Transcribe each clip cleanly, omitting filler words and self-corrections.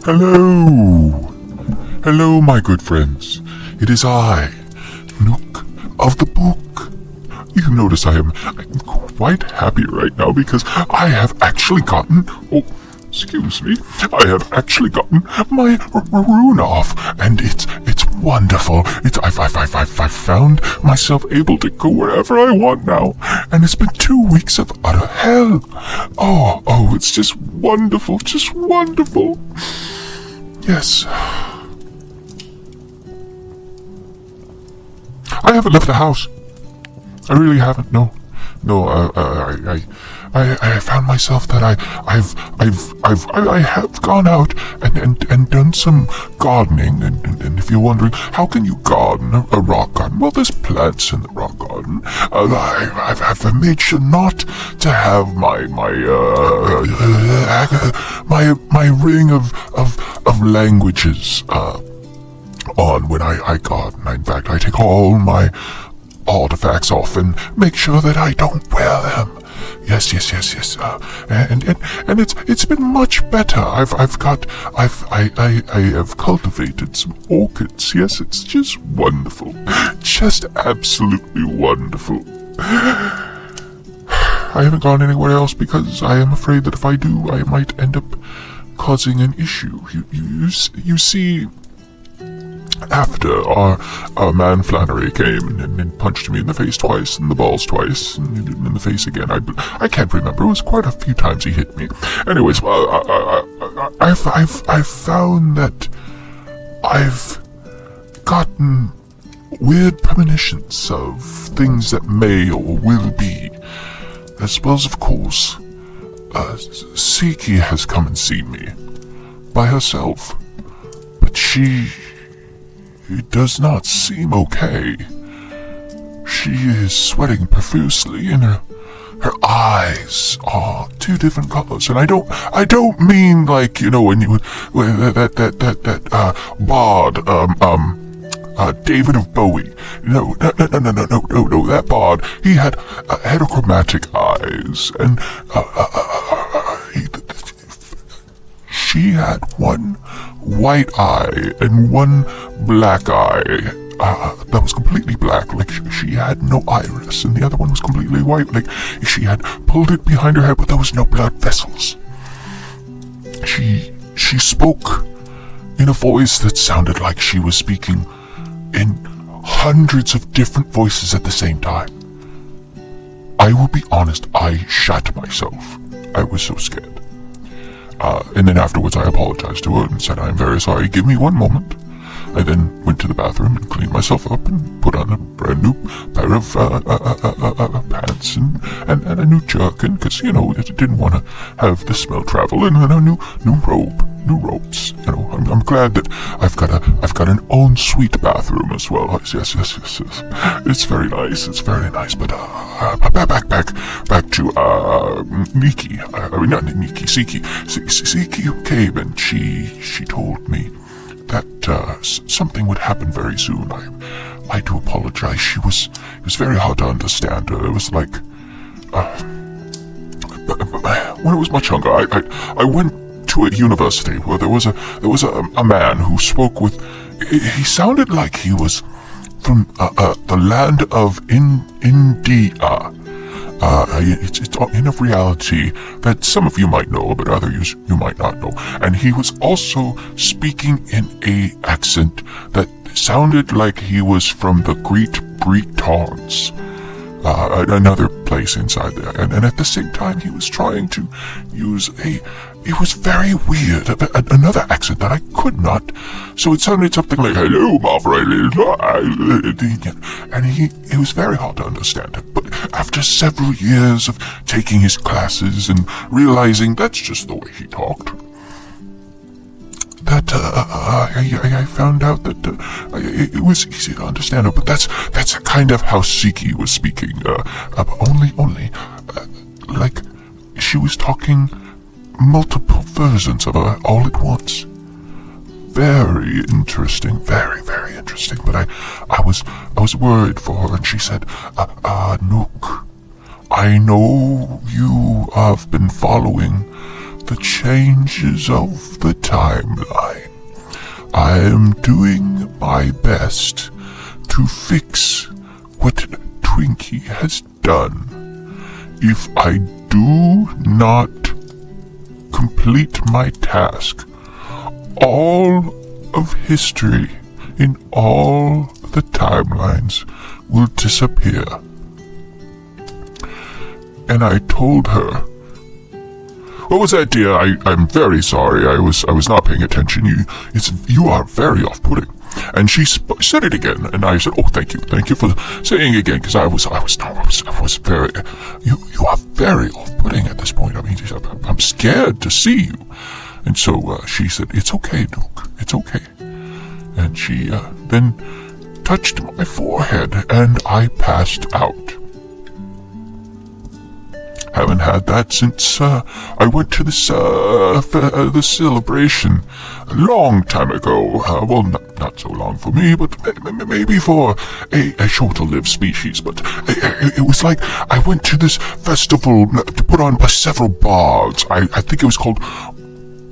Hello! Hello, my good friends. It is I, Nook of the book. You notice I'm quite happy right now because I have actually gotten... excuse me. I have actually gotten my rune off, and it's wonderful. I've found myself able to go wherever I want now, and it's been 2 weeks of utter hell. Oh, it's just wonderful, just wonderful. Yes. I haven't left the house. I really haven't. No. I found myself that I have gone out and done some gardening, and if you're wondering how can you garden a rock garden, well, there's plants in the rock garden. I've made sure not to have my ring of languages on when I garden. In fact, I take all my artifacts off and make sure that I don't wear them. Yes. And it's been much better. I have cultivated some orchids. Yes, it's just wonderful. Just absolutely wonderful. I haven't gone anywhere else because I am afraid that if I do, I might end up causing an issue. You see, after our man Flannery came and punched me in the face twice, and the balls twice, and in the face again. I can't remember. It was quite a few times he hit me. Anyways, I've found that I've gotten weird premonitions of things that may or will be, as well as, of course, Siki has come and seen me by herself, but she does not seem okay. She is sweating profusely, and her eyes are two different colors. And I don't mean like, you know, when bard, David of Bowie. No, that bard, he had heterochromatic eyes, and she had one white eye and one black eye that was completely black, like she had no iris, and the other one was completely white, like she had pulled it behind her head, but there was no blood vessels. She spoke in a voice that sounded like she was speaking in hundreds of different voices at the same time. I will be honest, I shat myself. I was so scared. And then afterwards I apologized to her and said, "I'm very sorry, give me one moment." I then went to the bathroom and cleaned myself up and put on a brand new pair of pants and a new jerkin, because, you know, I didn't want to have the smell travel, and then a new robes. You know, I'm glad that I've got an ensuite bathroom as well. Yes. It's very nice. But back to Nikki. Not Nikki. Siki came and she told me that something would happen very soon. I do apologize. It was very hard to understand her. It was like when I was much younger, I went to a university where there was a man who spoke with. He sounded like he was from the land of India. It's in a reality that some of you might know, but others you might not know. And he was also speaking in a accent that sounded like he was from the Great Britons, another place inside there. And at the same time, he was trying to use it was very weird, another accent that I could not. So it sounded something like, "Hello, my friend," and it was very hard to understand it. But after several years of taking his classes and realizing that's just the way he talked, that I found out that it was easy to understand it. But that's kind of how Siki was speaking. Only like she was talking multiple versions of her all at once. Very interesting, very interesting. But I was worried for her, and she said, "Nook, I know you have been following the changes of the timeline. I am doing my best to fix what Twinkie has done. If I do not complete my task, all of history in all the timelines will disappear. And I told her, "What was that, dear? I'm very sorry. I was not paying attention. You are very off-putting." And she said it again, and I said, "Oh, thank you for saying it again, because I was very, you are very off-putting at this point. I mean, I'm scared to see you." And so she said, "It's okay, Nook. It's okay." And she then touched my forehead, and I passed out. Haven't had that since I went to this the celebration a long time ago. Well, not so long for me, but maybe for a shorter-lived species. But it was like I went to this festival to put on by several bards. I think it was called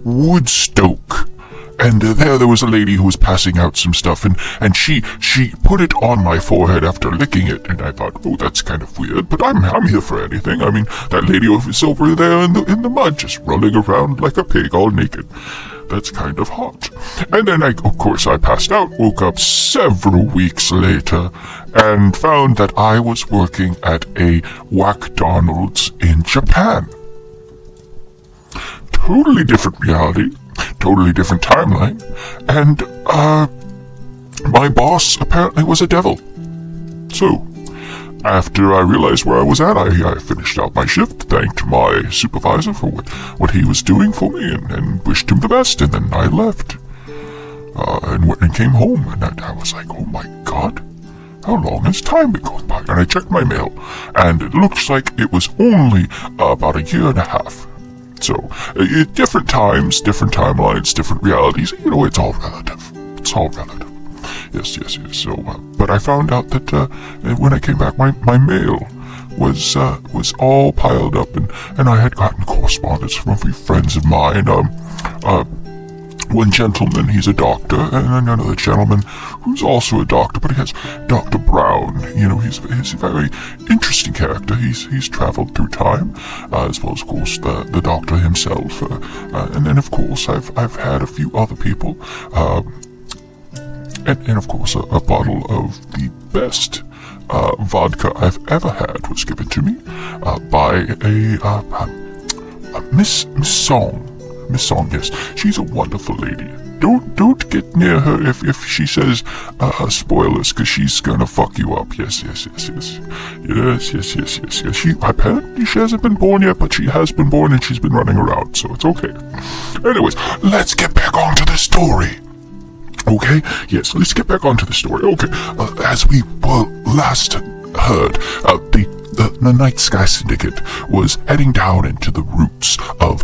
Woodstoke. And there was a lady who was passing out some stuff, and she put it on my forehead after licking it, and I thought, oh, that's kind of weird, but I'm here for anything. I mean, that lady was over there in the mud, just rolling around like a pig, all naked. That's kind of hot. And then, of course, I passed out, woke up several weeks later, and found that I was working at a McDonald's in Japan. Totally different reality. Totally different timeline, and my boss apparently was a devil. So, after I realized where I was at, I finished out my shift, thanked my supervisor for what he was doing for me, and wished him the best, and then I left, and went and came home, and I was like, oh my god, how long has time been going by? And I checked my mail, and it looks like it was only about a year and a half. So, different times, different timelines, different realities, it's all relative. It's all relative. Yes. So, but I found out that when I came back, my mail was all piled up, and I had gotten correspondence from a few friends of mine. One gentleman, he's a doctor, and another gentleman who's also a doctor, but he has Dr. Brown. He's a very interesting character. He's traveled through time, as well as, of course, the doctor himself. And then, of course, I've had a few other people. And of course, a bottle of the best vodka I've ever had was given to me by a Miss Song. Miss Song, yes, she's a wonderful lady. Don't get near her if she says spoilers, because she's gonna fuck you up. Yes. Apparently she hasn't been born yet, but she has been born and she's been running around, so it's okay. Anyways, let's get back onto the story. Okay, yes, let's get back onto the story. Okay, as we last heard, the Nightsky Syndicate was heading down into the roots of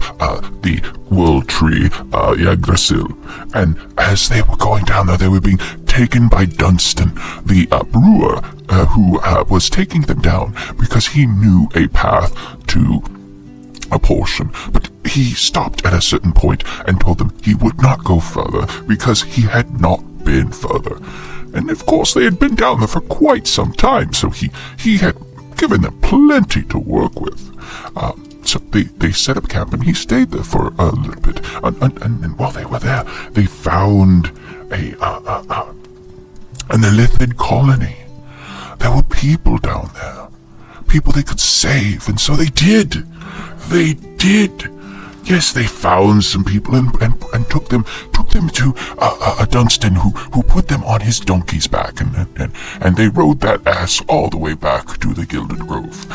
the World Tree, Yggdrasil, and as they were going down there, they were being taken by Dunstan, the brewer, who was taking them down because he knew a path to a portion, but he stopped at a certain point and told them he would not go further because he had not been further. And of course they had been down there for quite some time, so he had given them plenty to work with. So they set up camp, and he stayed there for a little bit. And while they were there, they found an Elithid colony. There were people down there, people they could save, and so they did. They did. Yes, they found some people and took them to a Dunstan who put them on his donkey's back, and they rode that ass all the way back to the Gilded Grove.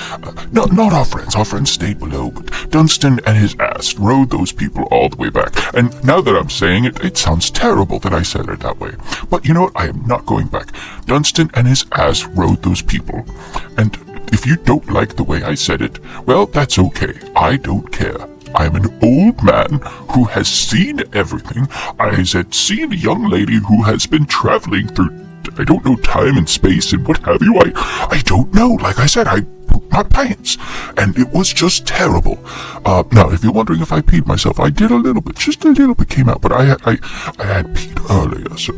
Not our friends. Our friends stayed below, but Dunstan and his ass rode those people all the way back. And now that I'm saying it, it sounds terrible that I said it that way. But you know what? I am not going back. Dunstan and his ass rode those people, and if you don't like the way I said it, well, that's okay. I don't care. I'm an old man who has seen everything. I had seen a young lady who has been traveling through I don't know time and space and what have you. I don't know. Like I said, I pooped my pants, and it was just terrible. Now, if you're wondering if I peed myself, I did a little bit. Just a little bit came out, but I had peed earlier, so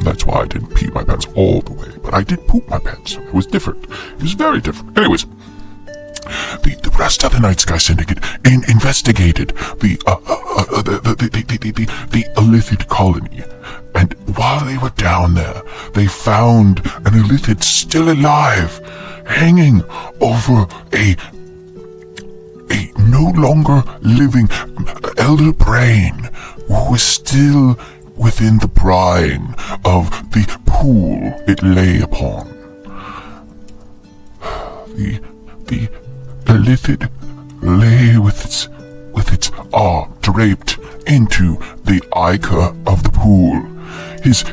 that's why I didn't pee my pants all the way. But I did poop my pants. It was different. It was very different. Anyways, the rest of the Nightsky Syndicate investigated the Illithid colony, and while they were down there, they found an Illithid still alive, hanging over a no longer living elder brain who was still within the brine of the pool it lay upon. The Illithid lay with its arm draped into the ichor of the pool. His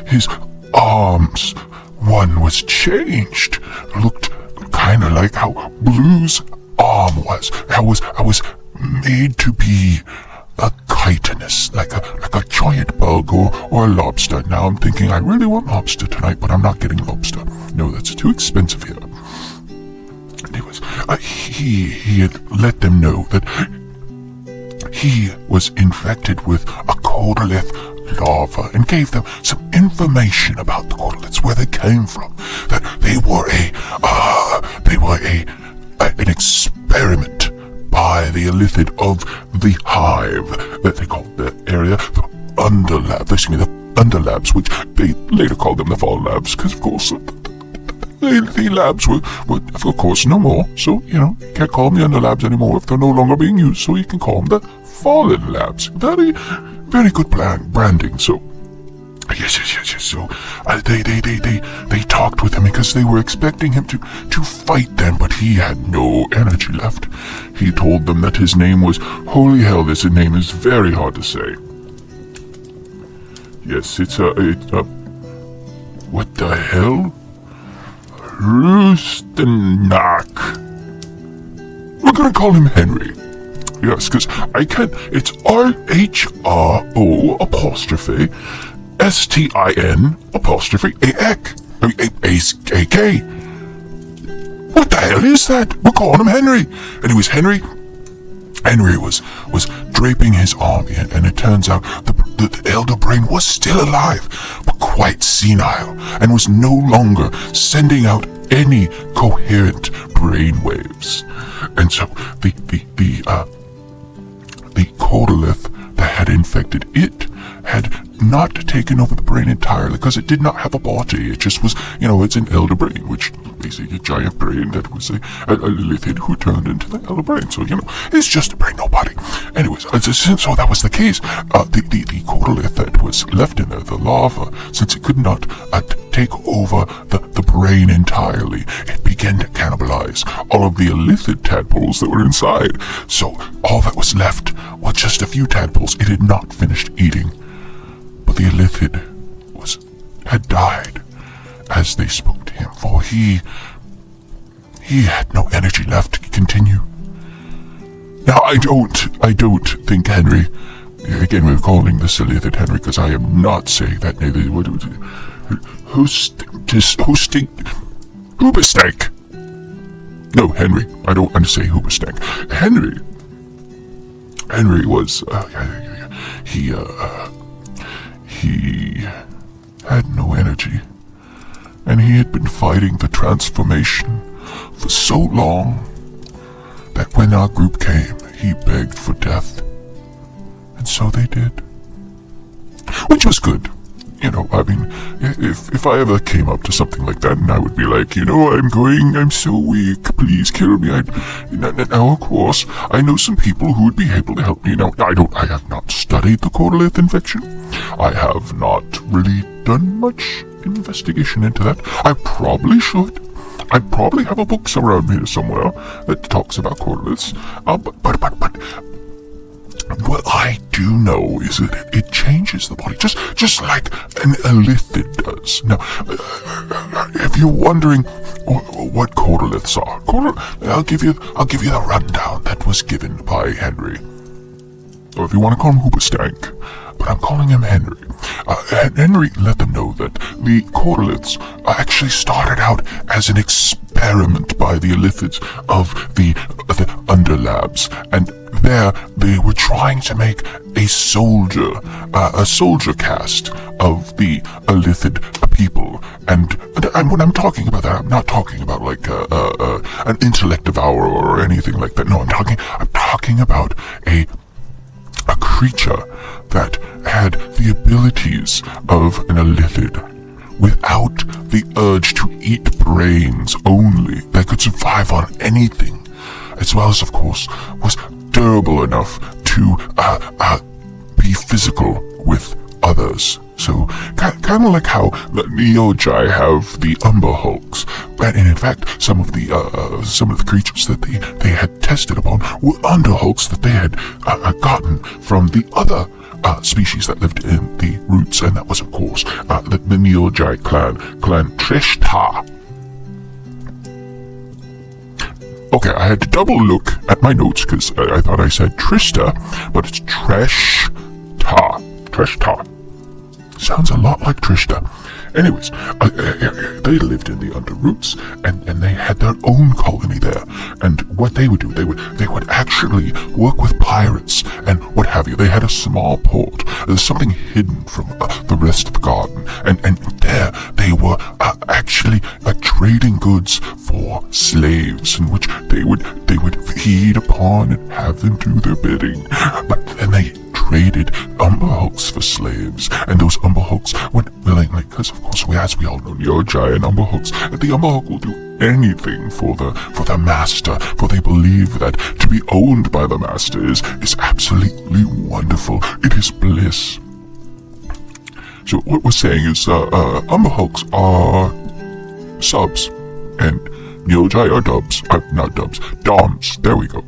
arms, one was changed, looked kind of like how Blue's arm was. I was made to be a chitinous, like a giant bug or a lobster. Now I'm thinking I really want lobster tonight, but I'm not getting lobster. No, that's too expensive here. Anyways, he had let them know that he was infected with a Cordolith larva and gave them some information about the Cordoliths, where they came from. That they were an experiment by the Illithid of the Hive, that they called the area the Underlabs, which they later called them the Fall Labs, because of course the labs were of course no more, so you can't call them the Underlabs anymore if they're no longer being used, so you can call them the Fallen Labs. Very, very good branding. So yes. So they talked with him because they were expecting him to fight them, but he had no energy left. He told them that his name was, holy hell, this name is very hard to say. Yes, it's what the hell? Rustenak. We're gonna call him Henry. Yes, because I can't. It's RHRO apostrophe STIN apostrophe AK. What the hell is that? We're calling him Henry. Anyways, Henry was draping his arm, and it turns out the elder brain was still alive, but quite senile, and was no longer sending out any coherent brain waves. And so the Cordolith that had infected it had not taken over the brain entirely, because it did not have a body. It just was, it's an elder brain, which basically a giant brain that was a Illithid who turned into the elder brain. So, it's just a brain, no body. Anyways, so that was the case. The Cordolith that was left in there, the larva, since it could not take over the brain entirely, it began to cannibalize all of the Illithid tadpoles that were inside. So all that was left was just a few tadpoles it had not finished eating. But the Illithid had died as they spoke to him, for he had no energy left to continue. Now I don't think Henry, again we're calling this Illithid Henry because I am not saying that name. Hoobastank. No, Henry. I don't want to say Hoobastank. Henry was, he had no energy, and he had been fighting the transformation for so long that when our group came, he begged for death, and so they did. Which was good. If I ever came up to something like that, and I would be like, I'm so weak, please kill me. Now, of course, I know some people who would be able to help me. Now, I have not studied the Cordolith infection. I have not really done much investigation into that. I probably should. I probably have a book around here somewhere that talks about Cordoliths. But what I do know is that it changes the body, just like an Illithid does. Now, if you're wondering what Cordoliths are, I'll give you the rundown that was given by Henry. Or if you want to call him Hoobastank, but I'm calling him Henry. Henry let them know that the correlates actually started out as an experiment by the Illithids of the Underlabs, and there they were trying to make a soldier cast of the Illithid people. And when I'm talking about that, I'm not talking about like an intellect devourer or anything like that. No, I'm talking about a creature that had the abilities of an Illithid without the urge to eat brains only, that could survive on anything, as well as, of course, was durable enough to be physical with others. So, kind of like how the Neogi have the Umber Hulks, and in fact, some of the creatures that they had tested upon were Under Hulks that they had gotten from the other species that lived in the roots, and that was, of course, the Neogi clan Trishta. Okay, I had to double look at my notes because I thought I said Trista, but it's Treshta. Treshta. Sounds a lot like Trishta. Anyways, they lived in the Underroots, and they had their own colony there. And what they would do, they would actually work with pirates and what have you. They had a small port. There's something hidden from the rest of the garden, and there they were actually trading goods for slaves, in which they would feed upon and have them do their bidding. But then they traded Umber Hulks for slaves, and those Umber Hulks went willingly, because of course, as we all know, Neogi and Umber Hulks, the Umber Hulk will do anything for the master, for they believe that to be owned by the master is absolutely wonderful. It is bliss. So what we're saying is, Umber Hulks are subs, and Neogi are dubs. Not dubs, doms. There we go.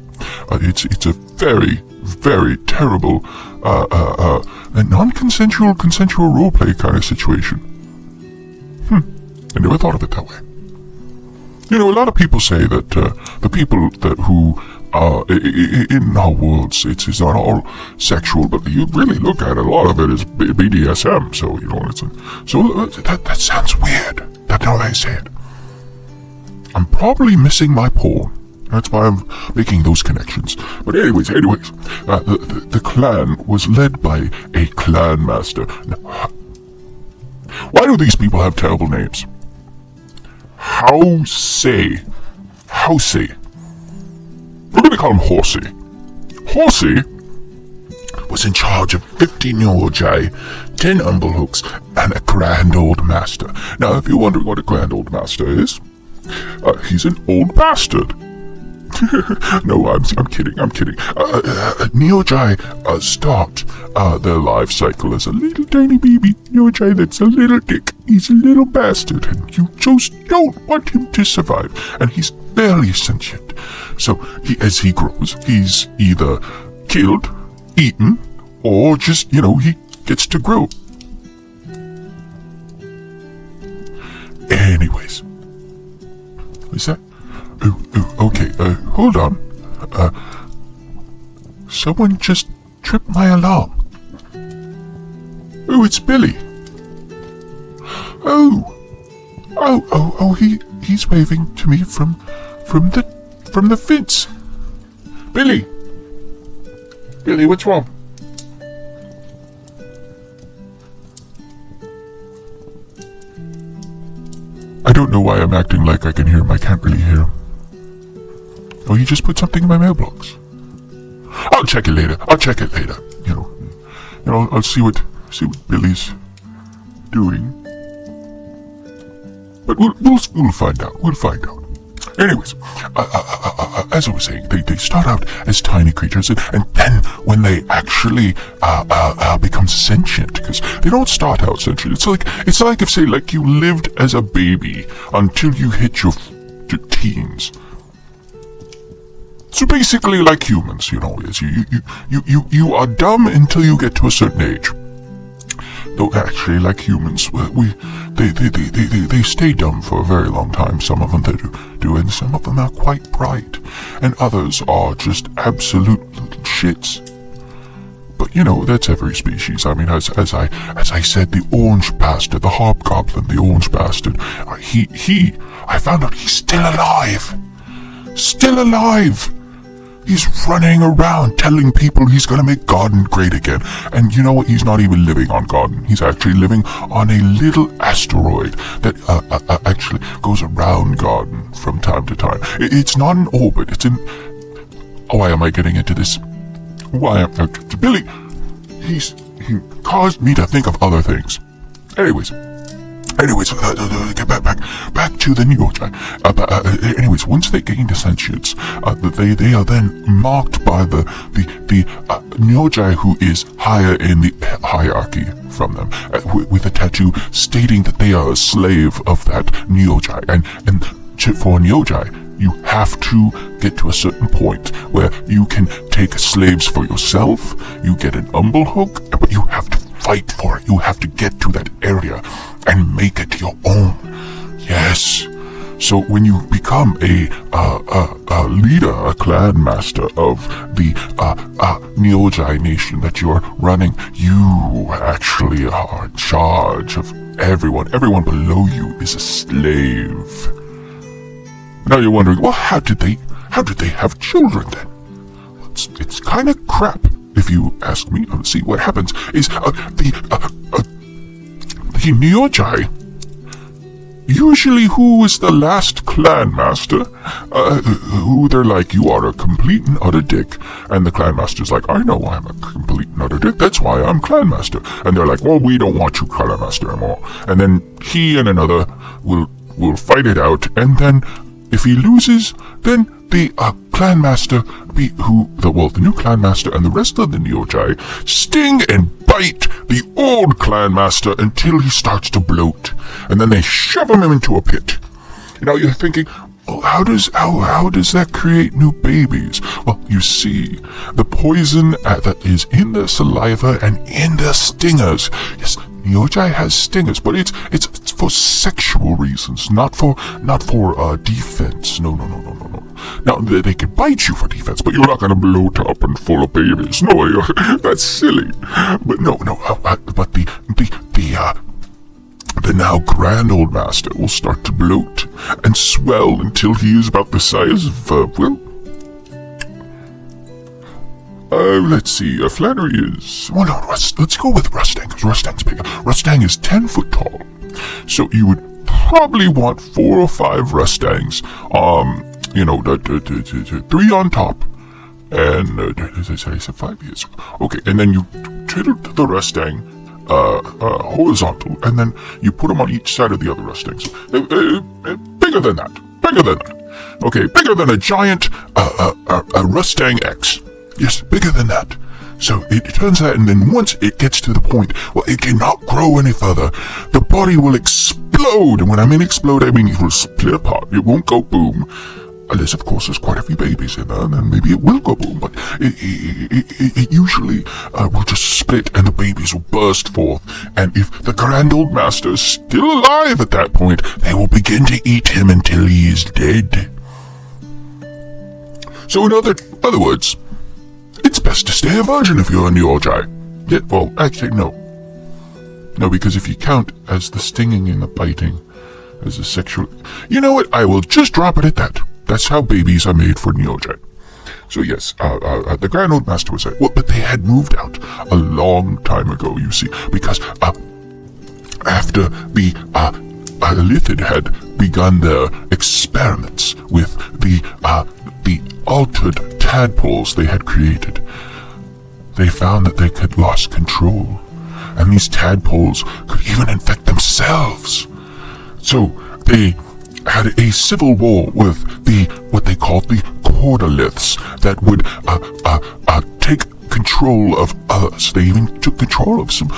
It's a very, very terrible, a non-consensual, consensual roleplay kind of situation. I never thought of it that way. You know, a lot of people say that the people who in our worlds, it's not all sexual, but you really look at it, a lot of it is BDSM. So you know, that sounds weird. That's how I say it. I'm probably missing my porn. That's why I'm making those connections. But anyways, the clan was led by a clan master. Now, why do these people have terrible names? Housey. We're going to call him Horsey. Horsey was in charge of 50 Neogi, 10 Umblehooks, and a Grand Old Master. Now, if you're wondering what a Grand Old Master is, he's an old bastard. No, I'm kidding. Neogi start their life cycle as a little tiny baby Neogi that's a little dick. He's a little bastard, and you just don't want him to survive. And he's barely sentient. So as he grows, he's either killed, eaten, or just, he gets to grow. Anyways, what's that? Okay, hold on. Someone just tripped my alarm. Oh, it's Billy. Oh, he's waving to me from the fence. Billy, what's wrong? I don't know why I'm acting like I can hear him. I can't really hear him. Oh, you just put something in my mailbox. I'll check it later. I'll see what Billy's doing. But we'll find out. Anyways, as I was saying, they start out as tiny creatures, and then when they actually become sentient, because they don't start out sentient. It's like if, say, like you lived as a baby until you hit your teens. So basically, like humans, is you are dumb until you get to a certain age. Though actually, like humans, they stay dumb for a very long time. Some of them they do, and some of them are quite bright, and others are just absolute little shits. But But that's every species. I mean, as I said, the orange bastard, the hobgoblin, the orange bastard, I found out he's still alive. Still alive! He's running around telling people he's gonna make Garden great again. And you know what? He's not even living on Garden. He's actually living on a little asteroid that actually goes around Garden from time to time. It's not in orbit. It's in... Why am I getting into this? Why am I... Billy, he caused me to think of other things. Anyways, get back to the Neogi. Anyways, once they gain the sentience, they are then marked by the Neogi who is higher in the hierarchy from them, with a tattoo stating that they are a slave of that Neogi. And for a Neogi, you have to get to a certain point where you can take slaves for yourself. You get an umble hook, but you have to fight for it. You have to get to that area and make it your own. Yes. So when you become a leader, a clan master of the Neogi nation that you are running, you actually are in charge of everyone. Everyone below you is a slave. Now you're wondering, well, how did they have children then? Well, it's kind of crap, if you ask me. See, what happens is the Neogi, usually who is the last clan master, who they're like, you are a complete and utter dick, and the clan master's like, I know I'm a complete and utter dick, that's why I'm clan master. And they're like, well, we don't want you clan master anymore. And then he and another will fight it out, and then if he loses, then the clan master, the new clan master and the rest of the Neogi sting and bite the old clan master until he starts to bloat, and then they shove him into a pit. Now you're thinking, well, how does that create new babies? Well, you see, the poison that is in the saliva and in the stingers. Yes, Neogi has stingers, but it's for sexual reasons, not for defense. No. Now they can bite you for defense, but you're not gonna bloat up and full of babies. No, that's silly. But no. But the now grand old master will start to bloat and swell until he is about the size of let's see, Flannery is... Well, no, let's go with Rustang, because Rustang's bigger. Rustang is 10 foot tall. So you would probably want 4 or 5 Rustangs, 3 on top, and, as I said 5 years. Okay, and then you tilt the Rustang, horizontal, and then you put them on each side of the other Rustang. So, bigger than that. Okay, bigger than a giant, a Rustang X. Yes, bigger than that. So it turns out, and then once it gets to the point where it cannot grow any further, the body will explode. And when I mean explode, I mean it will split apart. It won't go boom. Unless, of course, there's quite a few babies in there, and then maybe it will go boom. But it usually will just split, and the babies will burst forth. And if the grand old master is still alive at that point, they will begin to eat him until he is dead. So in other words, it's best to stay a virgin if you're a Neogi. Yeah, well, actually, no. No, because if you count as the stinging and the biting as a sexual... You know what? I will just drop it at that. That's how babies are made for Neogi. So yes, the Grand Old Master was like, well, but they had moved out a long time ago, you see, because after the Lithid had begun their experiments with the altered tadpoles they had created, they found that they had lost control, and these tadpoles could even infect themselves. So they had a civil war with what they called the Quarterliths that would take control of others. They even took control of some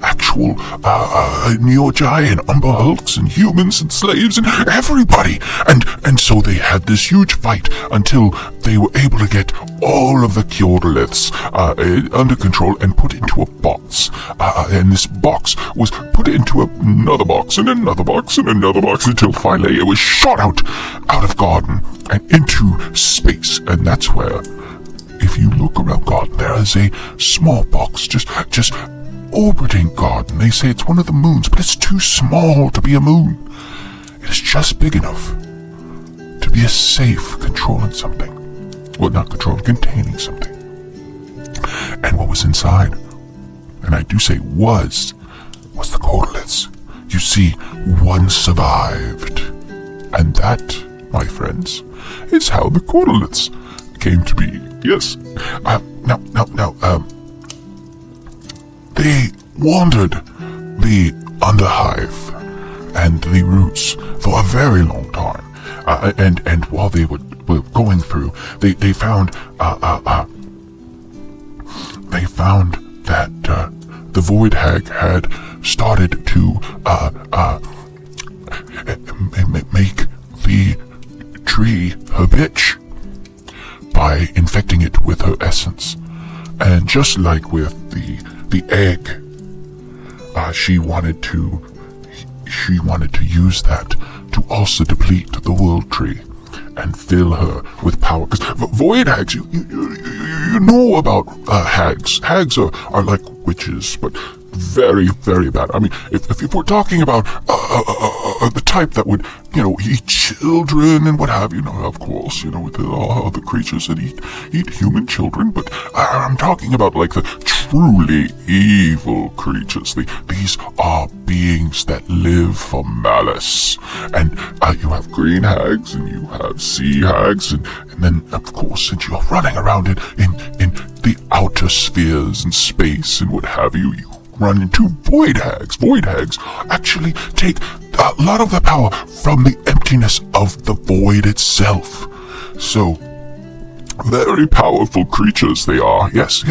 actual Neogi and Umber Hulks and humans and slaves and everybody. And so they had this huge fight until they were able to get all of the Quarterliths under control and put into a box. And this box was put into another box and another box and another box until finally it was shot out of Garden and into space. And that's where if you look around Garden, there is a small box just orbiting Garden. They say it's one of the moons, but it's too small to be a moon. It is just big enough to be a safe controlling something. Well, not controlling, containing something. And what was inside, and I do say was the cordelets. You see, one survived. And that, my friends, is how the cordelets came to be. Yes. They wandered the underhive and the roots for a very long time. And while they were going through, they found that the Void Hag had started to make the tree her bitch by infecting it with her essence. And just like with the egg, she wanted to use that to also deplete the world tree and fill her with power. Because void hags, you know about hags. Hags are like witches, but very, very bad. I mean, if we're talking about the type that would, eat children and what have you, of course, with all the creatures that eat human children, but I'm talking about like the truly evil creatures. These are beings that live for malice. And you have green hags and you have sea hags, and then, of course, since you're running around in the outer spheres and space and what have you, you run into void hags. Void hags actually take a lot of the power from the emptiness of the void itself. So, very powerful creatures they are. Yes.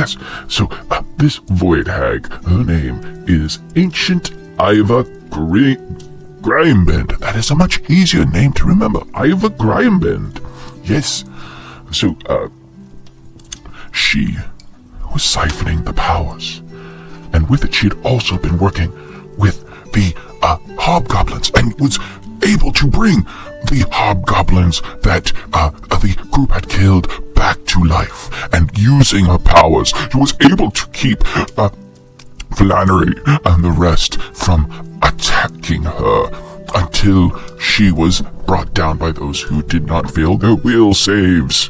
So, this void hag, her name is Ancient Iva Grimebend. That is a much easier name to remember. Iva Grimebend. Yes. So, she was siphoning the powers. And with it, she had also been working with the hobgoblins and was able to bring the hobgoblins that the group had killed back to life. And using her powers, she was able to keep Flannery and the rest from attacking her until she was brought down by those who did not fail their will saves.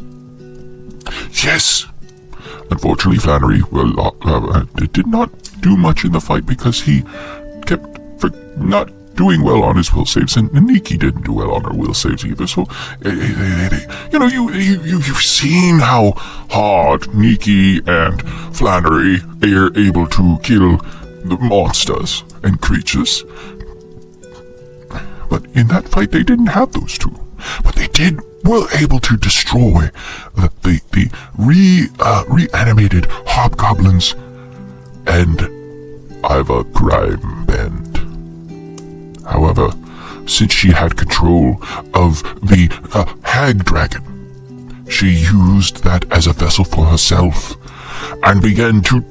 Yes! Unfortunately, Flannery did not do much in the fight because he kept not doing well on his will saves, and Nikki didn't do well on her will saves either. So, you've seen how hard Nikki and Flannery are able to kill the monsters and creatures. But in that fight, they didn't have those two. But they were able to destroy the reanimated hobgoblins and Iva Grimebend. However, since she had control of the hag dragon, she used that as a vessel for herself and began to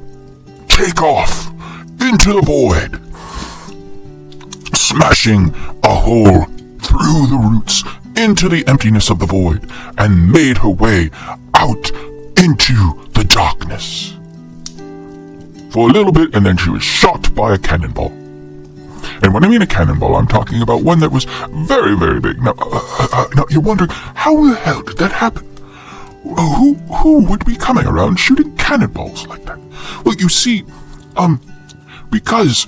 take off into the void, smashing a hole through the roots into the emptiness of the void, and made her way out into the darkness. For a little bit, and then she was shot by a cannonball. And when I mean a cannonball, I'm talking about one that was very, very big. Now you're wondering, how the hell did that happen? Who would be coming around shooting cannonballs like that? Well, you see, because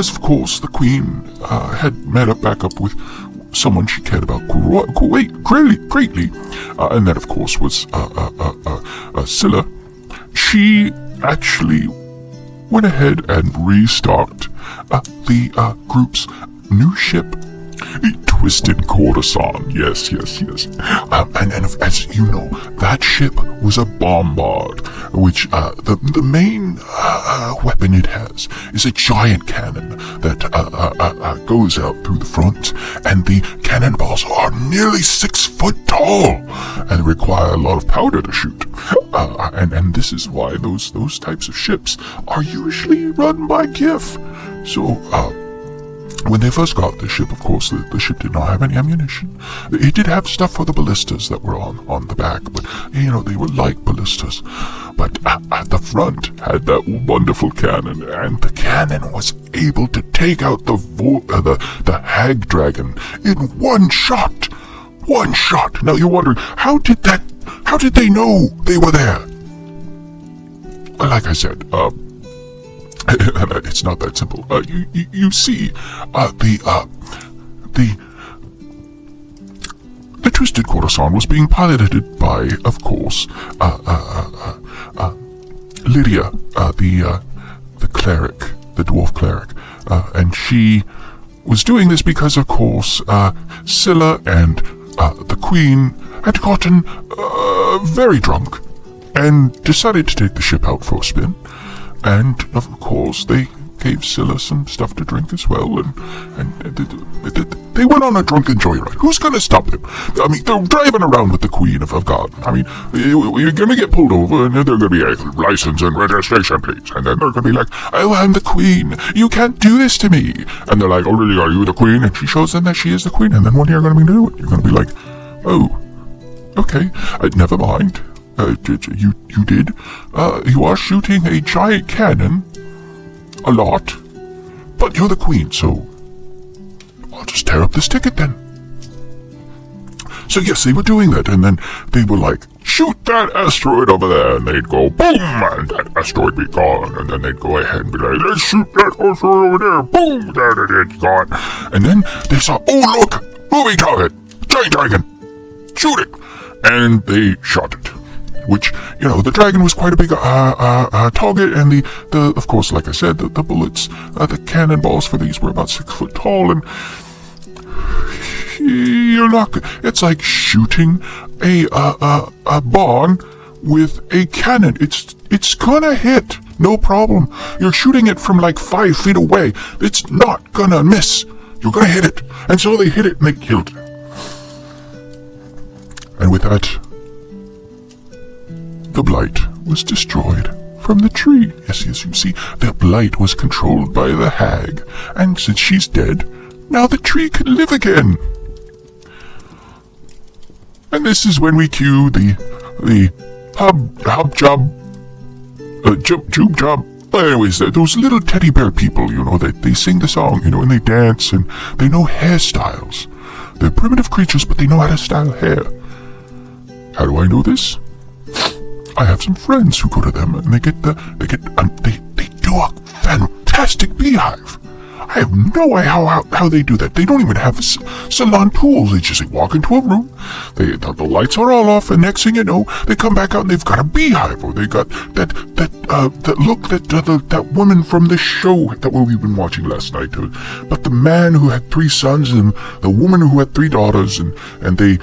of course the Queen had met back up with someone she cared about greatly, and that of course was Scylla. She actually went ahead and restocked the group's new ship, the Twisted Courtesan. Yes. And as you know, that ship was a bombard, which the main weapon it has is a giant cannon that goes out through the front, and the cannonballs are nearly 6 foot tall and require a lot of powder to shoot. And this is why those types of ships are usually run by GIF. So When they first got the ship, of course, the ship did not have any ammunition. It did have stuff for the ballistas that were on the back, but, they were light ballistas. But at the front had that wonderful cannon, and the cannon was able to take out the hag dragon in one shot. One shot. Now you're wondering, how did they know they were there? Like I said, it's not that simple. You see, the Twisted Corazon was being piloted by, of course, Lydia, the cleric, the dwarf cleric, and she was doing this because, of course, Scylla and the Queen had gotten very drunk and decided to take the ship out for a spin. And, of course, they gave Scylla some stuff to drink as well, and they went on a drunken joyride. Who's going to stop them? I mean, they're driving around with the Queen of God. I mean, you're going to get pulled over, and then they're going to be like, license and registration, please. And then they're going to be like, oh, I'm the Queen. You can't do this to me. And they're like, oh, really, are you the Queen? And she shows them that she is the Queen, and then what are you going to be doing? You're going to be like, oh, okay, never mind. You did. You are shooting a giant cannon. A lot. But you're the Queen, so I'll just tear up this ticket then. So yes, they were doing that, and then they were like, shoot that asteroid over there, and they'd go, boom, and that asteroid be gone, and then they'd go ahead and be like, let's shoot that asteroid over there, boom, there it is, gone. And then they saw, oh look, moving target, giant dragon, shoot it, and they shot it. Which, the dragon was quite a big target, and the of course, like I said, the bullets, the cannonballs for these were about 6 foot tall, and it's like shooting a barn with a cannon. It's gonna hit, no problem. You're shooting it from like 5 feet away. It's not gonna miss. You're gonna hit it. And so they hit it and they killed it. And with that, the blight was destroyed from the tree. Yes, you see, the blight was controlled by the hag, and since she's dead, now the tree can live again. And this is when we cue the jube job. But anyways, those little teddy bear people, they sing the song, and they dance, and they know hairstyles. They're primitive creatures, but they know how to style hair. How do I know this? I have some friends who go to them, and they do a fantastic beehive. I have no idea how they do that. They don't even have salon tools. They just walk into a room, the lights are all off, and next thing you know, they come back out and they've got a beehive, or they got that woman from the show that we've been watching last night. But the man who had 3 sons and the woman who had 3 daughters, and they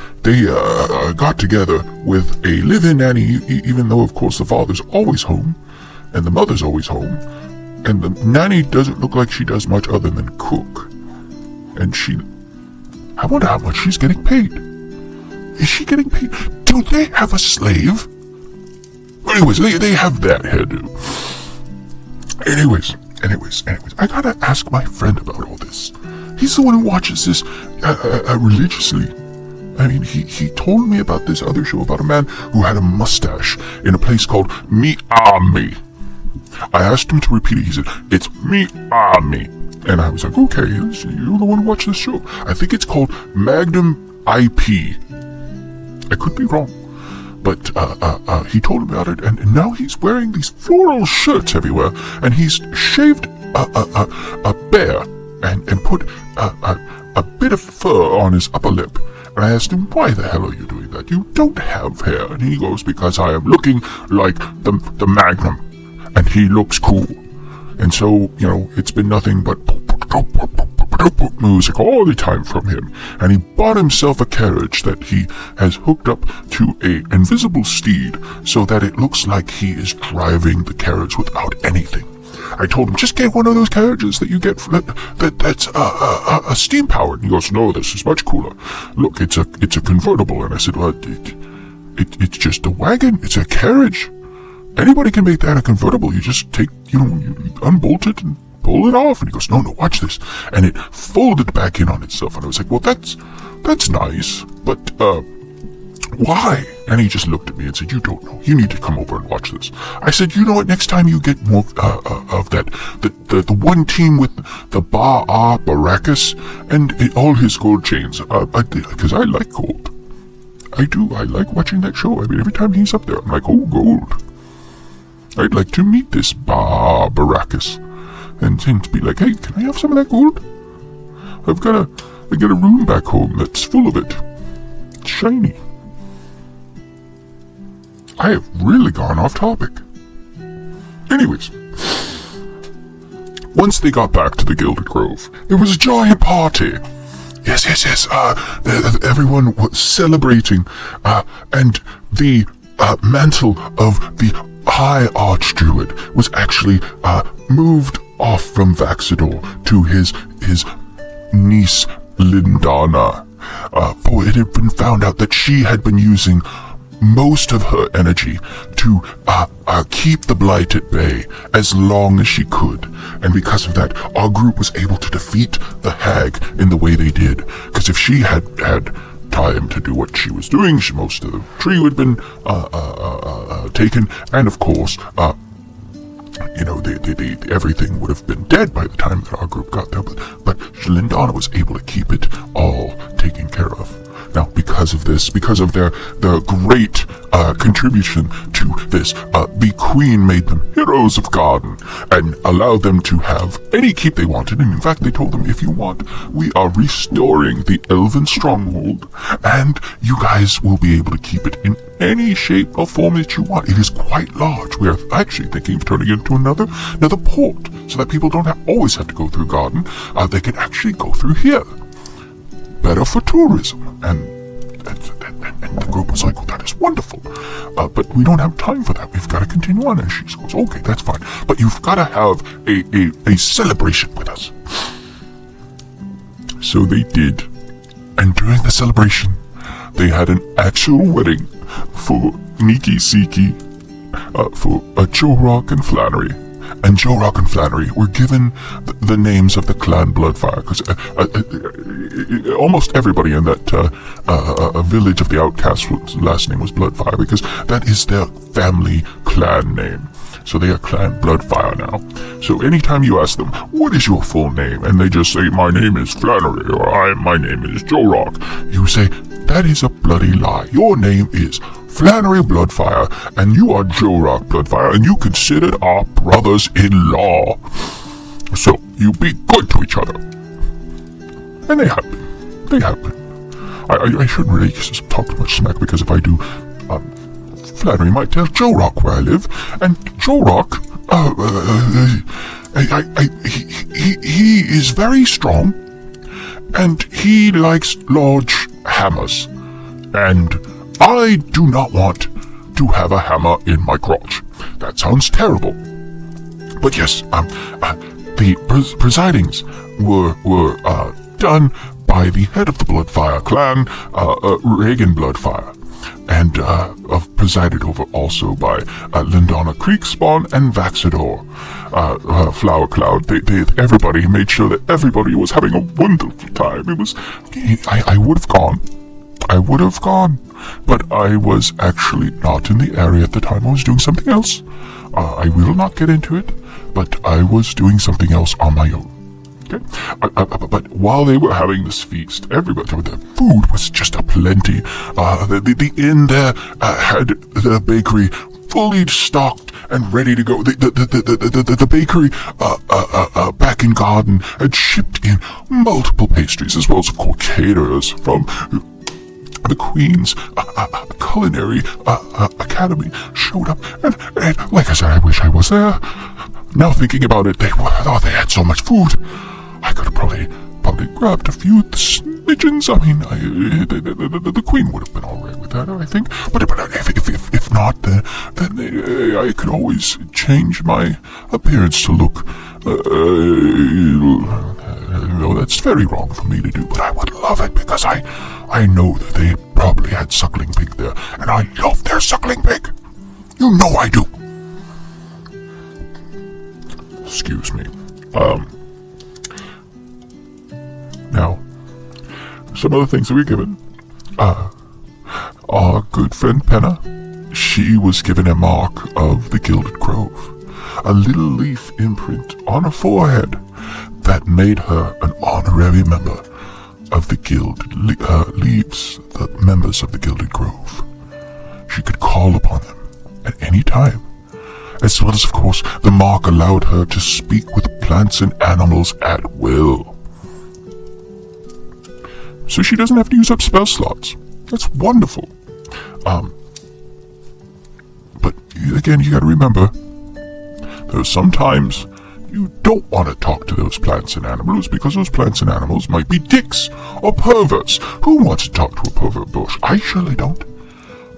got together with a live-in nanny, even though of course the father's always home and the mother's always home. And the nanny doesn't look like she does much other than cook. And I wonder how much she's getting paid. Is she getting paid? Do they have a slave? Anyways, they have that hairdo. Anyways, I gotta ask my friend about all this. He's the one who watches this religiously. I mean, he told me about this other show about a man who had a mustache in a place called Miami. I asked him to repeat it. He said, it's Miami. And I was like, okay, you're the one who watched this show. I think it's called Magnum IP. I could be wrong. But he told me about it, and now he's wearing these floral shirts everywhere, and he's shaved a bear and put a bit of fur on his upper lip. And I asked him, why the hell are you doing that? You don't have hair. And he goes, because I am looking like the Magnum. And he looks cool. And so, it's been nothing but music all the time from him. And he bought himself a carriage that he has hooked up to an invisible steed so that it looks like he is driving the carriage without anything. I told him, just get one of those carriages that you get that's a steam powered. And he goes, no, this is much cooler. Look, it's a convertible. And I said, well, it's just a wagon. It's a carriage. Anybody can make that a convertible. You just take, you unbolt it and pull it off. And he goes, no, watch this. And it folded back in on itself. And I was like, well, that's nice, but, why? And he just looked at me and said, you don't know. You need to come over and watch this. I said, you know what? Next time you get more of that, the one team with the Baracus and all his gold chains, because I like gold. I do. I like watching that show. I mean, every time he's up there, I'm like, oh, gold. I'd like to meet this Baracus and be like, hey, can I have some of that gold? I got a room back home that's full of it. It's shiny. I have really gone off topic. Anyways, once they got back to the Gilded Grove, there was a giant party. Yes. Everyone was celebrating, and the mantle of the High Archdruid was actually moved off from Vaxidor to his niece Lindana, for it had been found out that she had been using most of her energy to keep the Blight at bay as long as she could. And because of that, our group was able to defeat the hag in the way they did. Because if she had time to do what she was doing, most of the tree would have been taken, and of course, everything would have been dead by the time that our group got there. But Lindana was able to keep it all taken care of. Now, because of this, because of their great contribution to this, the Queen made them heroes of Garden and allowed them to have any keep they wanted. And in fact, they told them, if you want, we are restoring the Elven Stronghold, and you guys will be able to keep it in any shape or form that you want. It is quite large. We are actually thinking of turning it into another port, so that people don't always have to go through Garden. They can actually go through here. Better for tourism. And the group was like, well, that is wonderful. But we don't have time for that. We've got to continue on. And she goes, okay, that's fine. But you've got to have a celebration with us. So they did. And during the celebration, they had an actual wedding for Nightsky Syndicate, for Jorok and Flannery. And Jorok and Flannery were given the names of the clan Bloodfire, because almost everybody in that village of the outcasts' last name was Bloodfire, because that is their family clan name. So they are clan Bloodfire now. So anytime you ask them, what is your full name? And they just say, my name is Flannery, or my name is Jorok. You say, that is a bloody lie. Your name is Flannery Bloodfire, and you are Jorok Bloodfire, and you considered our brothers-in-law. So, you be good to each other. And they have been. They have been. I shouldn't really talk too much smack, because if I do, Flannery might tell Jorok where I live, and Jorok, he is very strong, and he likes large hammers, and I do not want to have a hammer in my crotch. That sounds terrible. But yes, the presidings were done by the head of the Bloodfire clan, Reagan Bloodfire, and presided over also by Lindana Creekspawn and Vaxidor, Flower Cloud. Everybody made sure that everybody was having a wonderful time. It was, I would have gone, but I was actually not in the area at the time. I was doing something else. I will not get into it, but I was doing something else on my own. Okay? But while they were having this feast, the food was just aplenty. The inn there had the bakery fully stocked and ready to go. The bakery back in Garden had shipped in multiple pastries, as well as, of course, caterers from the Queen's Culinary Academy showed up, and like I said, I wish I was there. Now thinking about it, they had so much food. I could have probably grabbed a few smidgens. I mean, the Queen would have been all right with that, I think. But if not, then I could always change my appearance to look. No, that's very wrong for me to do, but I would love it, because I know that they probably had suckling pig there, and I love their suckling pig. You know I do. Excuse me. Now, some of the things that we're given. Our good friend Penna, she was given a mark of the Gilded Grove. A little leaf imprint on her forehead that made her an honorary member of the Gilded Leaves, the members of the Gilded Grove. She could call upon them at any time, as well as, of course, the mark allowed her to speak with plants and animals at will. So she doesn't have to use up spell slots. That's wonderful. But again, you gotta remember, there are sometimes you don't want to talk to those plants and animals because those plants and animals might be dicks or perverts. Who wants to talk to a pervert bush? I surely don't.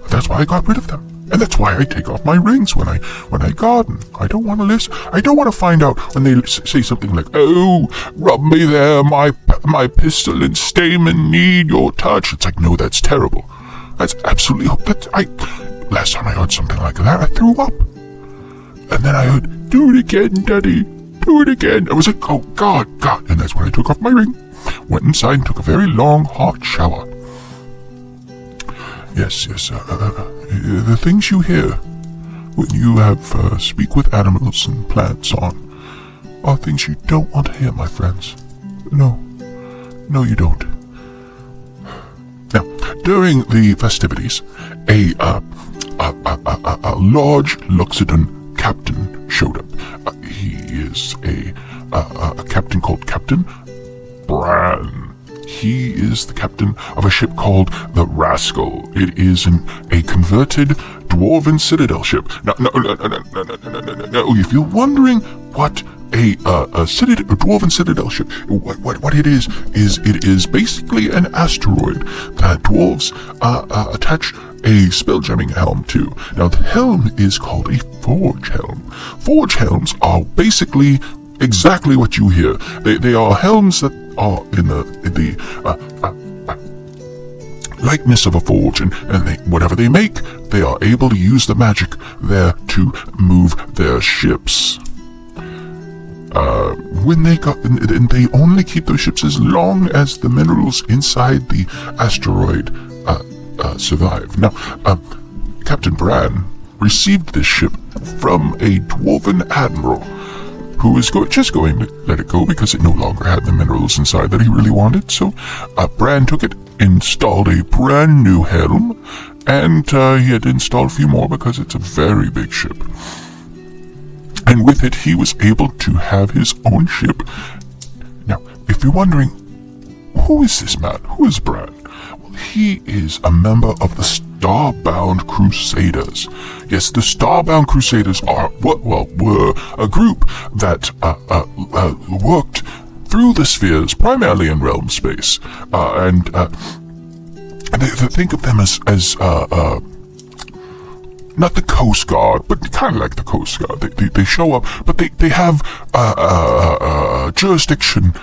That's why I got rid of them. And that's why I take off my rings when I garden. I don't want to listen. I don't want to find out when they say something like, "Oh, rub me there, my pistil and stamen need your touch." It's like, no, that's terrible. That's absolutely... Last time I heard something like that, I threw up. And then I heard, "Do it again, Daddy. Do it again." I was like, oh, God. And that's when I took off my ring, went inside and took a very long, hot shower. Yes, the things you hear when you have speak with animals and plants on are things you don't want to hear, my friends. No, you don't. Now, during the festivities, a large Luxodon captain showed up. He is a captain called Captain Bran. He is the captain of a ship called the Rascal. It is a converted dwarven citadel ship. No. If you're wondering what a dwarven citadel ship, what it is basically an asteroid that dwarves attach a spell-jamming helm to. Now, the helm is called a forge helm. Forge helms are basically exactly what you hear. They are helms that are in the likeness of a forge, and whatever they make, they are able to use the magic there to move their ships. And they only keep those ships as long as the minerals inside the asteroid survive. Now, Captain Bran received this ship from a dwarven admiral who was just going to let it go because it no longer had the minerals inside that he really wanted. So Bran took it, installed a brand new helm, and he had to install a few more because it's a very big ship. And with it, he was able to have his own ship. Now, if you're wondering, who is this man? Who is Bran? Well, he is a member of the Starbound Crusaders. Yes, the Starbound Crusaders were a group that worked through the spheres, primarily in realm space, and they think of them as not the Coast Guard, but kind of like the Coast Guard. They show up, but they have jurisdiction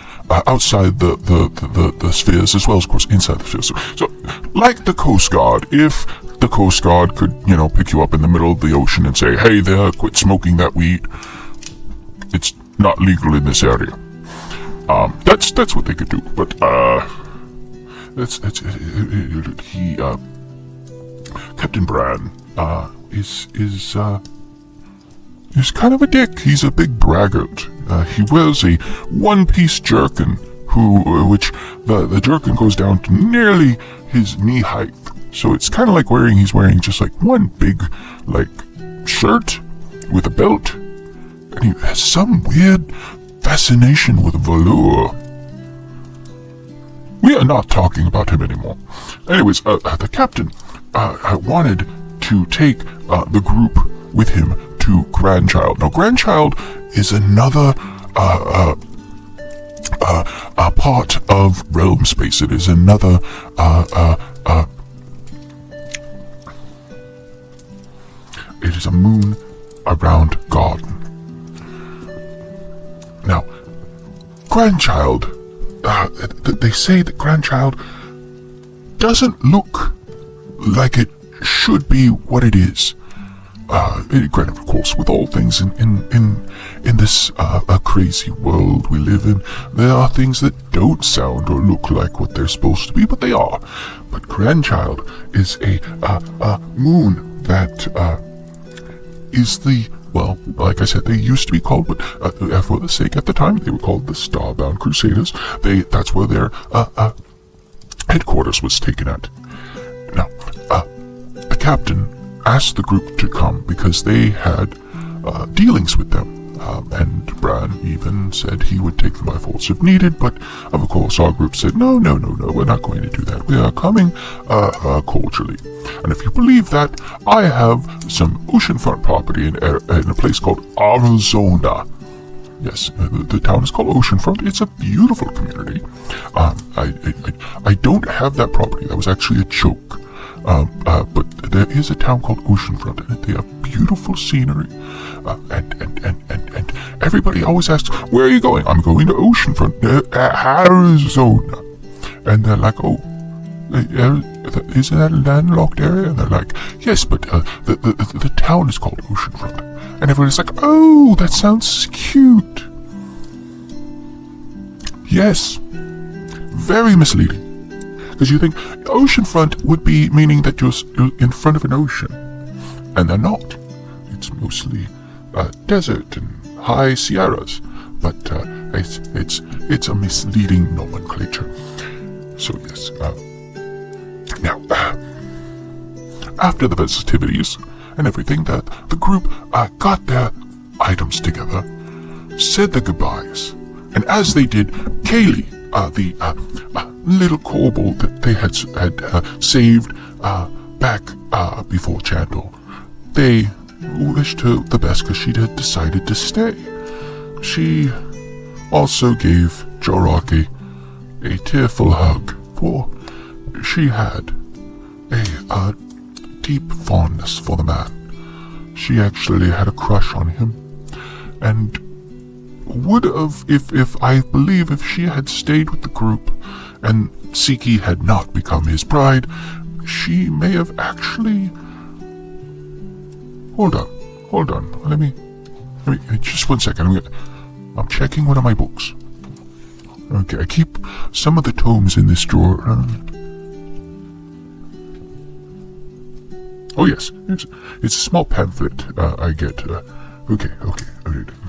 outside the spheres, as well as, of course, inside the spheres. So like the Coast Guard, if the Coast Guard could, pick you up in the middle of the ocean and say, "Hey there, quit smoking that weed. It's not legal in this area." That's what they could do. But Captain Bran is kind of a dick. He's a big braggart. He wears a one-piece jerkin, which the jerkin goes down to nearly his knee height. So it's kind of like he's wearing just like one big, shirt with a belt. And he has some weird fascination with velour. We are not talking about him anymore. Anyways, the captain wanted to take the group with him to Grandchild. Now, Grandchild is another part of realm space. It is another it is a moon around garden. Now, Grandchild, they say that Grandchild doesn't look like it should be what it is. granted, of course, with all things in this crazy world we live in, there are things that don't sound or look like what they're supposed to be, but they are. But grandchild is a moon that is the, well, like I said, they used to be called, but for the sake at the time, they were called the Starbound Crusaders. That's where their headquarters was taken at. Now, the captain asked the group to come because they had dealings with them. And Bran even said he would take them by force if needed, but of course our group said, no, we're not going to do that. We are coming cordially. And if you believe that, I have some oceanfront property in a place called Arizona. Yes, the town is called Oceanfront. It's a beautiful community. I don't have that property. That was actually a joke. But there is a town called Oceanfront, and they have beautiful scenery. And everybody always asks, where are you going? I'm going to Oceanfront, Arizona. And they're like, oh, isn't that a landlocked area? And they're like, yes, but the town is called Oceanfront. And everybody's like, oh, that sounds cute. Yes, very misleading. Because you think oceanfront would be meaning that you're in front of an ocean. And they're not. It's mostly desert and high Sierras. But it's a misleading nomenclature. So yes. Now, after the festivities and everything, the group got their items together, said their goodbyes. And as they did, Kaylee, the little kobold that they had saved back before Chandel, they wished her the best because she had decided to stay. She also gave Joraki a tearful hug, for she had a deep fondness for the man. She actually had a crush on him, and would have, if I believe if she had stayed with the group and Siki had not become his bride, she may have actually... Hold on, let me just 1 second, I'm checking one of my books. Okay, I keep some of the tomes in this drawer. Oh yes, it's a small pamphlet I get. Okay,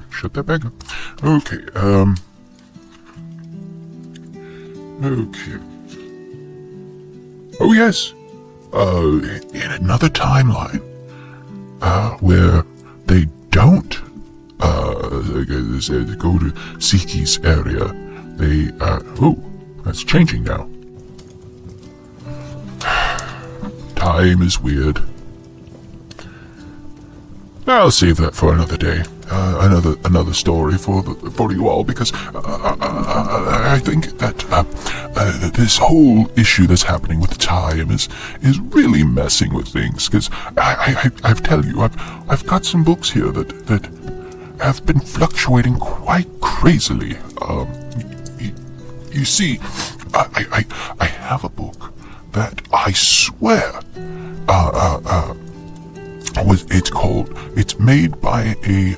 shut that back up. Okay, okay. Oh yes, in another timeline, where they don't go to Siki's area, they, that's changing now. Time is weird. I'll save that for another day. Another story for you all, because I think that this whole issue that's happening with time is really messing with things. Because I tell you, I've got some books here that have been fluctuating quite crazily. You see, I have a book that I swear it's made by a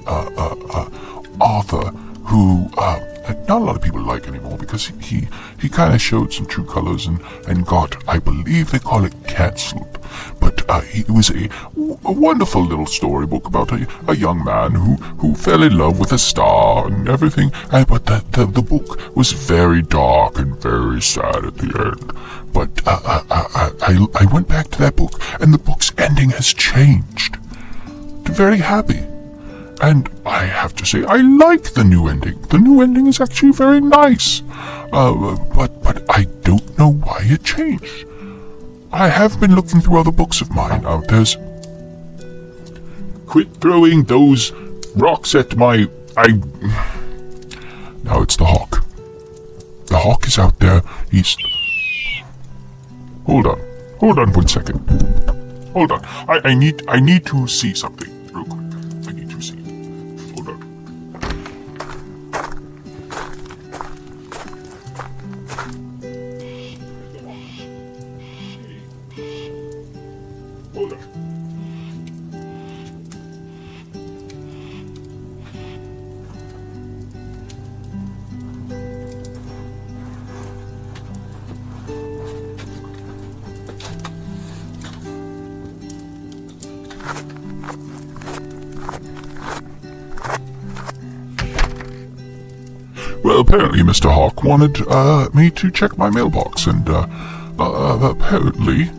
author who not a lot of people like anymore, because he kind of showed some true colors and got, I believe they call it, cancelled. But it was a wonderful little storybook about a young man who fell in love with a star and everything. But the book was very dark and very sad at the end. But I went back to that book, and the book's ending has changed. I'm very happy. And I have to say, I like the new ending. The new ending is actually very nice. But I don't know why it changed. I have been looking through other books of mine. There's... Quit throwing those rocks at my... Now it's the hawk. The hawk is out there. He's... Hold on 1 second. Hold on. I need to see something real quick. I need to see. Hold on. Hold on. apparently Mr. Hawk wanted me to check my mailbox, and apparently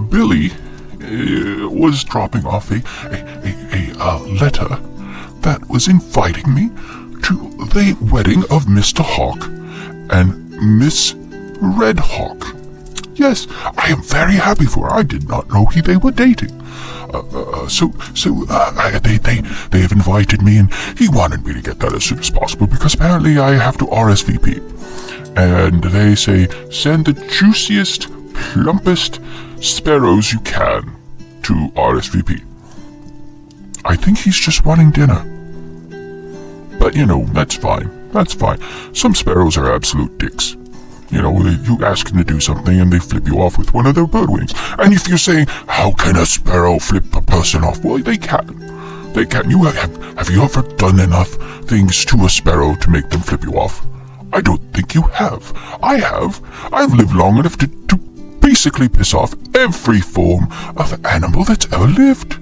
Billy was dropping off a letter that was inviting me to the wedding of Mr. Hawk and Miss Red Hawk. Yes, I am very happy for her. I did not know they were dating. They have invited me, and he wanted me to get that as soon as possible because apparently I have to RSVP. And they say, send the juiciest, plumpest sparrows you can to RSVP. I think he's just wanting dinner. But, that's fine. That's fine. Some sparrows are absolute dicks. You ask them to do something and they flip you off with one of their bird wings. And if you're saying, how can a sparrow flip a person off? Well, they can. They can. Have you ever done enough things to a sparrow to make them flip you off? I don't think you have. I have. I've lived long enough to basically piss off every form of animal that's ever lived.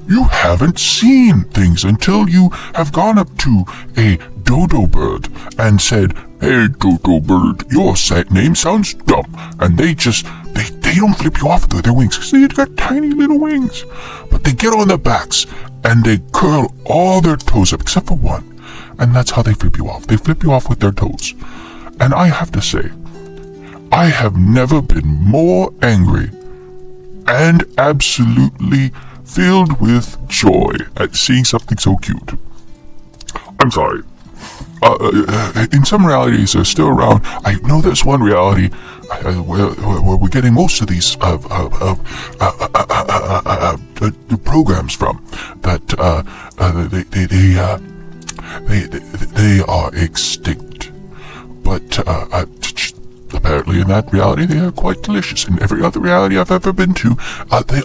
You haven't seen things until you have gone up to a dodo bird and said, hey, dodo bird, your name sounds dumb. And they don't flip you off with their wings because they've got tiny little wings. But they get on their backs and they curl all their toes up except for one. And that's how they flip you off. They flip you off with their toes. And I have to say, I have never been more angry and absolutely filled with joy at seeing something so cute. I'm sorry. In some realities they're still around. I know there's one reality where we're getting most of these programs from that they are extinct. But apparently in that reality they are quite delicious. In every other reality I've ever been to, they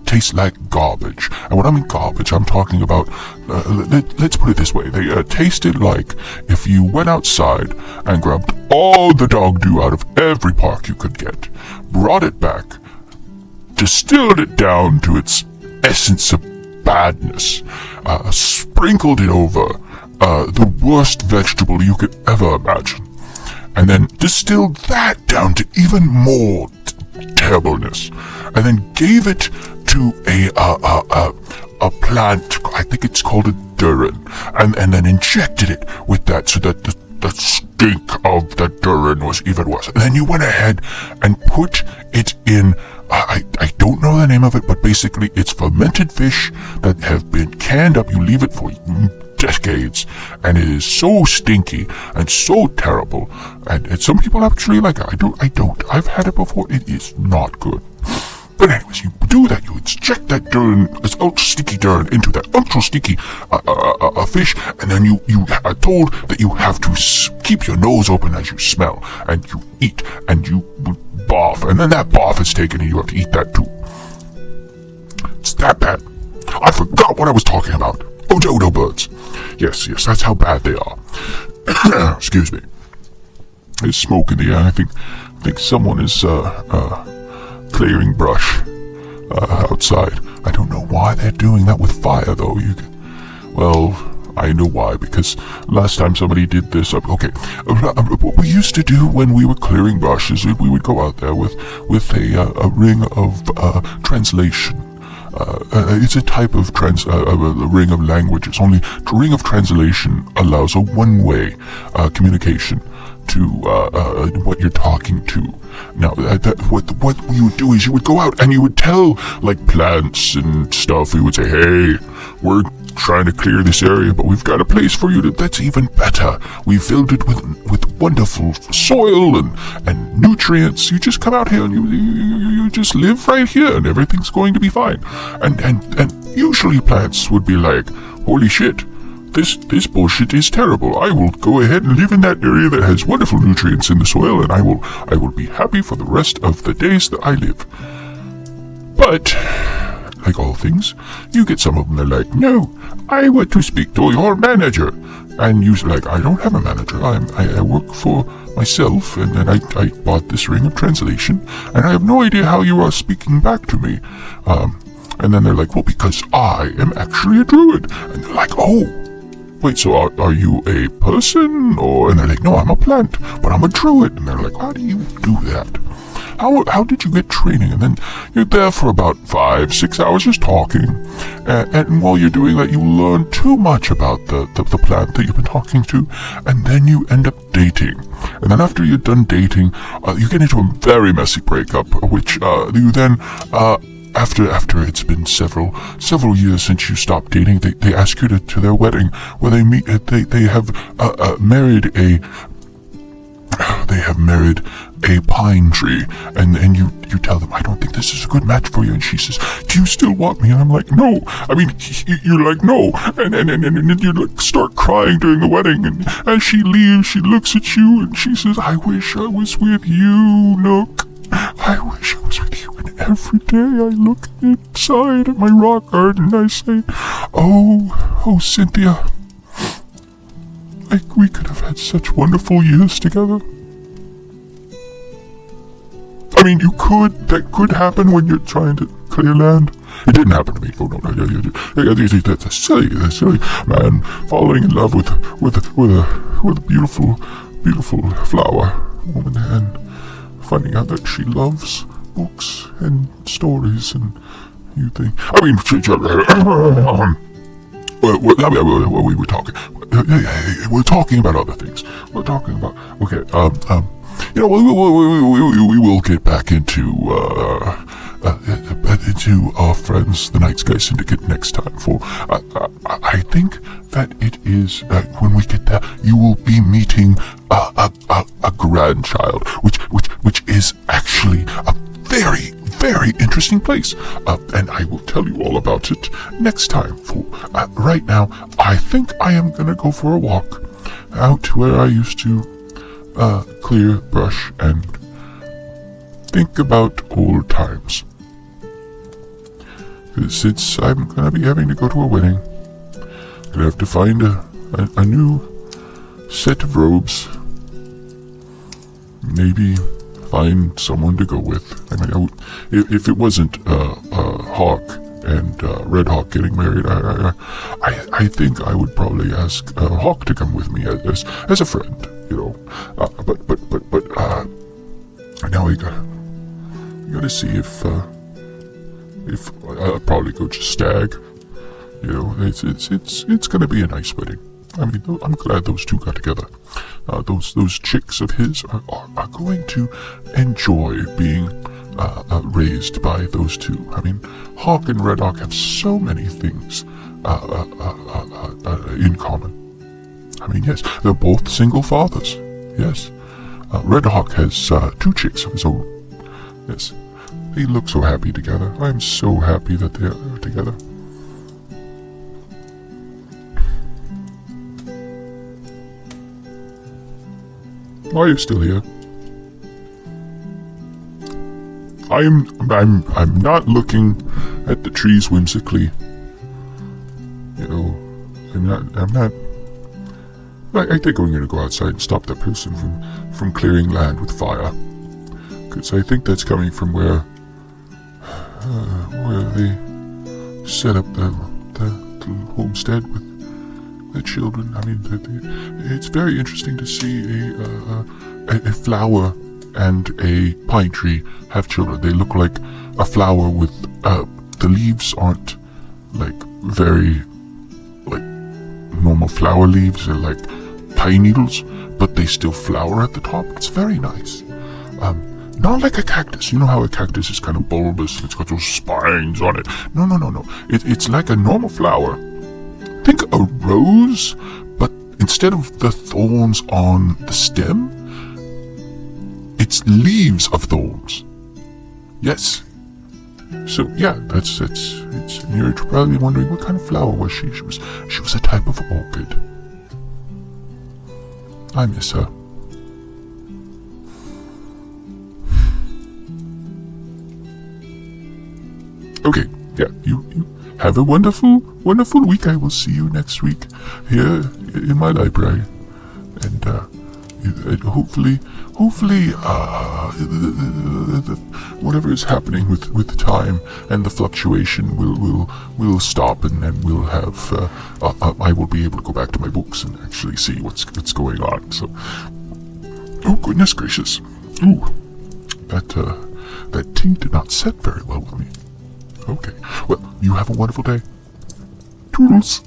taste like garbage. And when I mean garbage, I'm talking about, let's put it this way, they tasted like if you went outside and grabbed all the dog dew out of every park you could get, brought it back, distilled it down to its essence of badness, sprinkled it over the worst vegetable you could ever imagine, and then distilled that down to even more terribleness, and then gave it to a plant, I think it's called a durin, and then injected it with that so that the stink of the durin was even worse. And then you went ahead and put it in, I don't know the name of it, but basically it's fermented fish that have been canned up. You leave it for decades, and it is so stinky and so terrible, and some people actually like it. I don't. I've had it before. It is not good. But anyways, you do that. You inject that durin, this ultra sticky durin, into that ultra sticky fish, and then you are told that you have to keep your nose open as you smell, and you eat, and you barf, and then that barf is taken, and you have to eat that too. It's that bad. I forgot what I was talking about. Oh, dodo birds. Yes, that's how bad they are. Excuse me. There's smoke in the air. I think someone is clearing brush outside. I don't know why they're doing that with fire, though. Well, I know why, because last time somebody did this. Okay, what we used to do when we were clearing brushes, we would go out there with a ring of translation. It's a type of a ring of languages. Only the ring of translation allows a one-way communication to what you're talking to. Now, what you would do is you would go out and you would tell, like, plants and stuff. You would say, hey, we're trying to clear this area, but we've got a place for you that's even better. We filled it with wonderful soil and nutrients. You just come out here and you just live right here, and everything's going to be fine. And usually plants would be like, holy shit, this bullshit is terrible. I will go ahead and live in that area that has wonderful nutrients in the soil, and I will be happy for the rest of the days that I live. But like all things, you get some of them that are like, no, I want to speak to your manager. And you're like, I don't have a manager. I work for myself, and then I bought this ring of translation, and I have no idea how you are speaking back to me. And then they're like, well, because I am actually a druid. And they're like, oh, wait, so are you a person? And they're like, no, I'm a plant, but I'm a druid. And they're like, how do you do that? How did you get training? And then you're there for about 5-6 hours just talking. And while you're doing that, you learn too much about the plant that you've been talking to. And then you end up dating. And then after you're done dating, you get into a very messy breakup, which you then... After it's been several years since you stopped dating, they ask you to their wedding, where they meet. They have married a pine tree, and you tell them, I don't think this is a good match for you. And she says, do you still want me? And I'm like, no. I mean, you're like, no. And you like start crying during the wedding. And as she leaves, she looks at you and she says, I wish I was with you, Nook. I wish I was with you. And every day I look inside at my rock garden and I say, oh, Cynthia, like we could have had such wonderful years together. I mean, that could happen when you're trying to clear land. It didn't happen to me. Oh, no. That's silly, man. Falling in love with a beautiful flower woman and finding out that she loves books and stories, and you think, I mean, we were talking. We're talking about other things. We're talking about, okay, we will get back into our friends, the Nightsky Syndicate, next time. For I think that it is when we get there, you will be meeting a grandchild, which is actually a very, very interesting place, and I will tell you all about it next time. For right now, I think I am gonna go for a walk out to where I used to clear brush and think about old times. Since I'm gonna be having to go to a wedding, I'm gonna have to find a new set of robes. Maybe find someone to go with. I mean, if it wasn't Hawk and Red Hawk getting married, I think I would probably ask Hawk to come with me as a friend, you know. But now we gotta see if I'll probably go just stag. You know, it's gonna be a nice wedding. I mean, I'm glad those two got together. Those chicks of his are going to enjoy being raised by those two. I mean, Hawk and Red Hawk have so many things in common. I mean, yes, they're both single fathers. Yes. Red Hawk has 2 chicks of his own. Yes. They look so happy together. I'm so happy that they are together. Why are you still here? I'm not looking at the trees whimsically. You know, I'm not. I think I'm gonna go outside and stop that person from clearing land with fire. Because I think that's coming from where they set up the homestead with the children. I mean, it's very interesting to see a flower and a pine tree have children. They look like a flower with the leaves aren't like very like normal flower leaves. They're like pine needles, but they still flower at the top. It's very nice. Not like a cactus. You know how a cactus is kind of bulbous and it's got those spines on it. No. It's like a normal flower. Think a rose, but instead of the thorns on the stem, it's leaves of thorns. Yes. So yeah, that's you're probably wondering what kind of flower was she? She was a type of orchid. I miss her. Okay, yeah, you have a wonderful week. I will see you next week here in my library. And hopefully hopefully, whatever is happening with the time and the fluctuation will stop, and then we'll have, I will be able to go back to my books and actually see what's going on. So, oh goodness gracious. Ooh, that tea did not set very well with me. Okay, well, you have a wonderful day. Toodles.